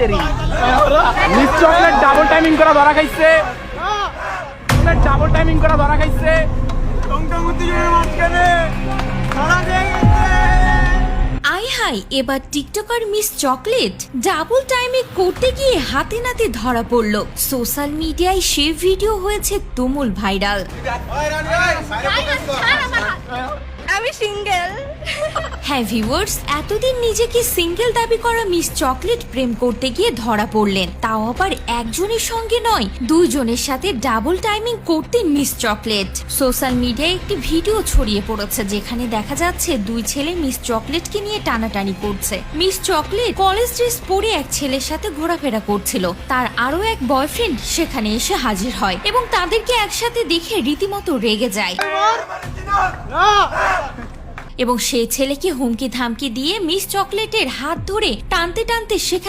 তেরি miss chocolate double timing করা ধরা খাইছে, ডাবল টাইমিং করা ধরা খাইছে। আই হাই, এবার TikToker miss chocolate double timing করতে গিয়ে হাতে নাতে ধরা পড়ল। সোশ্যাল মিডিয়ায় সে ভিডিও হয়েছে তুমুল ভাইরাল। আমি সিঙ্গেল। হ্যাঁ ভিউয়ার্স, এতদিন নিজেকে সিঙ্গেল দাবি করা মিস চকলেট প্রেম করতে গিয়ে ধরা পড়লেন, তাও আবার একজনের সঙ্গে নয়, দুইজনের সাথে ডাবল টাইমিং করতে মিস চকলেট। সোশ্যাল মিডিয়ায় একটি ভিডিও ছড়িয়ে পড়েছে যেখানে দেখা যাচ্ছে দুই ছেলে মিস চকলেটকে নিয়ে টানাটানি করছে। মিস চকলেট কলেজ ড্রেস পরে এক ছেলের সাথে ঘোরাফেরা করছিল, তার আরো এক বয়ফ্রেন্ড সেখানে এসে হাজির হয় এবং তাদেরকে একসাথে দেখে রীতিমতো রেগে যায় এবং সেই ছেলেকে হুমকি ধামকি দিয়ে মিস চকলেটের হাত ধরে টানতে টানতে সেখানে